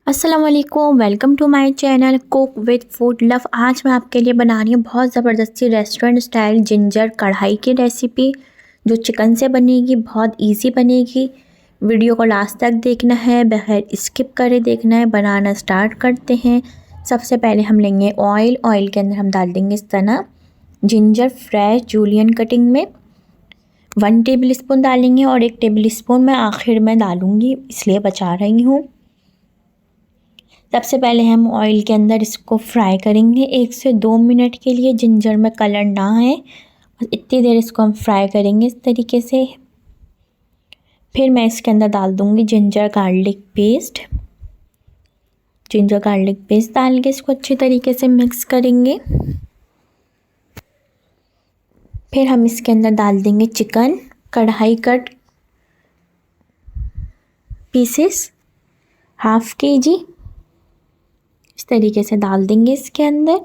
अस्सलाम वालेकुम, welcome to my channel cook with food love. आज मैं आपके लिए बना रही हूँ बहुत ज़बरदस्ती रेस्टोरेंट स्टाइल जिंजर कढ़ाई की रेसिपी, जो चिकन से बनेगी। बहुत इजी बनेगी। वीडियो को लास्ट तक देखना है, बगैर स्किप करे देखना है। बनाना स्टार्ट करते हैं। सबसे पहले हम लेंगे ऑयल के अंदर हम डाल देंगे इस तरह जिंजर फ्रेश जूलियन कटिंग में 1 टेबल स्पून डालेंगे और 1 टेबल स्पून मैं आखिर में डालूँगी, इसलिए बचा रही हूँ। सबसे पहले हम ऑयल के अंदर इसको फ्राई करेंगे 1 से 2 मिनट के लिए। जिंजर में कलर ना आए, इतनी देर इसको हम फ्राई करेंगे इस तरीके से। फिर मैं इसके अंदर डाल दूँगी ginger garlic paste. Ginger garlic paste डाल के इसको अच्छी तरीके से मिक्स करेंगे। फिर हम इसके अंदर डाल देंगे चिकन कढ़ाई कट पीसेस ½ kg, इस तरीके से डाल देंगे इसके अंदर।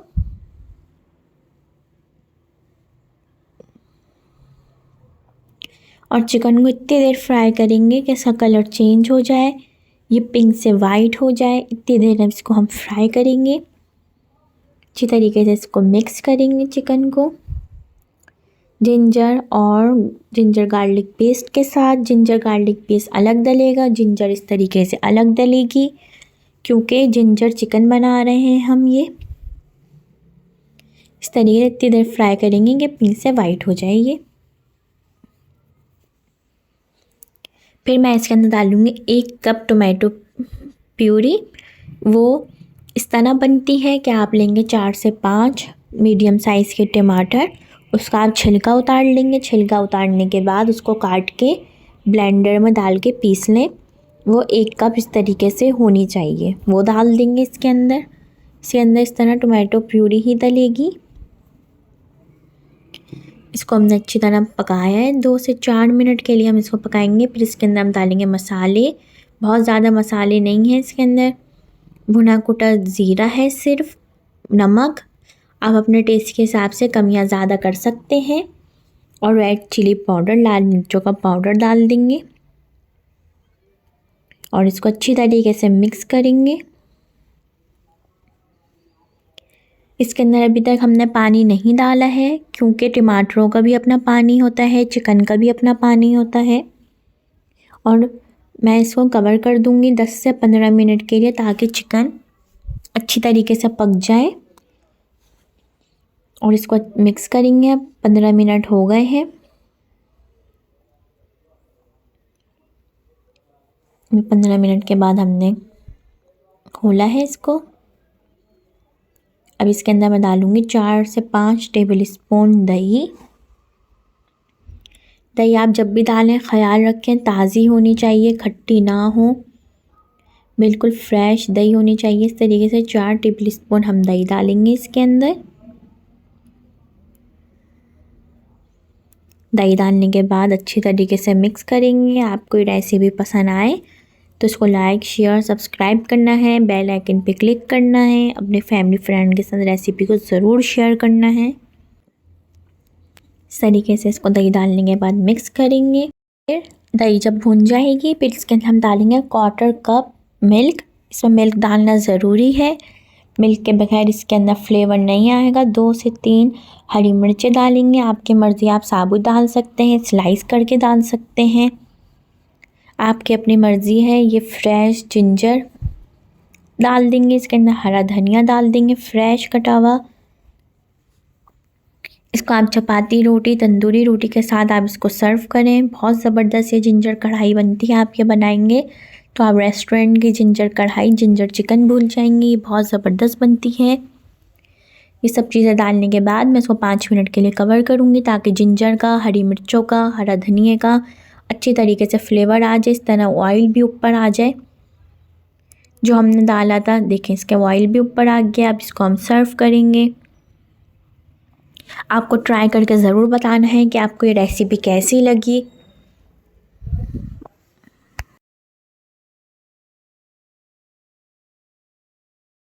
और चिकन को इतनी देर फ्राई करेंगे कि इसका कलर चेंज हो जाए, ये पिंक से वाइट हो जाए। इतनी देर इसको हम फ्राई करेंगे। अच्छी तरीके से इसको मिक्स करेंगे चिकन को जिंजर और जिंजर गार्लिक पेस्ट के साथ। जिंजर गार्लिक पेस्ट अलग डलेगा, जिंजर इस तरीके से अलग डलेगी, क्योंकि जिंजर चिकन बना रहे हैं हम। ये इस तरीके से इतनी देर फ्राई करेंगे कि पिंक से वाइट हो जाए ये। फिर मैं इसके अंदर डालूँगी 1 कप टोमेटो प्यूरी। वो इस तरह बनती है कि आप लेंगे 4 से 5 मीडियम साइज़ के टमाटर, उसका आप छिलका उतार लेंगे। छिलका उतारने के बाद उसको काट के ब्लेंडर में डाल के पीस लें। वो 1 कप इस तरीके से होनी चाहिए, वो डाल देंगे इसके अंदर। इसके अंदर इस तरह टोमेटो प्यूरी ही डलेगी। इसको हमने अच्छी तरह पकाया है, 2 से 4 मिनट के लिए हम इसको पकाएंगे। फिर इसके अंदर हम डालेंगे मसाले। बहुत ज़्यादा मसाले नहीं हैं इसके अंदर। भुना कुटा ज़ीरा है, सिर्फ नमक आप अपने टेस्ट के हिसाब से कम या ज़्यादा कर सकते हैं। और रेड चिली पाउडर, लाल मिर्चों का पाउडर डाल देंगे और इसको अच्छी तरीके से मिक्स करेंगे। इसके अंदर अभी तक हमने पानी नहीं डाला है, क्योंकि टमाटरों का भी अपना पानी होता है, चिकन का भी अपना पानी होता है। और मैं इसको कवर कर दूंगी 10 से 15 मिनट के लिए, ताकि चिकन अच्छी तरीके से पक जाए। और इसको मिक्स करेंगे। अब 15 मिनट हो गए हैं। 15 मिनट के बाद हमने खोला है इसको। अब इसके अंदर मैं डालूँगी 4 से 5 टेबल स्पून दही। दही आप जब भी डालें ख़याल रखें ताज़ी होनी चाहिए, खट्टी ना हो, बिल्कुल फ्रेश दही होनी चाहिए। इस तरीके से 4 टेबल स्पून हम दही डालेंगे इसके अंदर। दही डालने के बाद अच्छी तरीके से मिक्स करेंगे। आपको ये रेसिपी पसंद आए तो इसको लाइक शेयर सब्सक्राइब करना है, बेल आइकन पे क्लिक करना है। अपने फैमिली फ्रेंड के साथ रेसिपी को ज़रूर शेयर करना है। इस तरीके से इसको दही डालने के बाद मिक्स करेंगे। फिर दही जब भुन जाएगी, फिर इसके अंदर हम डालेंगे 1/4 कप मिल्क। इसमें मिल्क डालना ज़रूरी है, मिल्क के बगैर इसके अंदर फ्लेवर नहीं आएगा। 2 से 3 हरी मिर्चें डालेंगे, आपकी मर्ज़ी, आप साबुत डाल सकते हैं, स्लाइस करके डाल सकते हैं, आपकी अपनी मर्ज़ी है। ये फ्रेश जिंजर डाल देंगे इसके अंदर, हरा धनिया डाल देंगे फ्रेश कटा हुआ। इसको आप चपाती रोटी तंदूरी रोटी के साथ आप इसको सर्व करें। बहुत ज़बरदस्त ये जिंजर कढ़ाई बनती है। आप ये बनाएंगे तो आप रेस्टोरेंट की जिंजर कढ़ाई जिंजर चिकन भूल जाएंगी। ये बहुत ज़बरदस्त बनती है। ये सब चीज़ें डालने के बाद मैं इसको 5 मिनट के लिए कवर करूँगी, ताकि जिंजर का, हरी मिर्चों का, हरा धनिया का अच्छी तरीके से फ्लेवर आ जाए। इस तरह ऑयल भी ऊपर आ जाए जो हमने डाला था। देखें, इसके ऑयल भी ऊपर आ गया। अब इसको हम सर्व करेंगे। आपको ट्राई करके ज़रूर बताना है कि आपको ये रेसिपी कैसी लगी।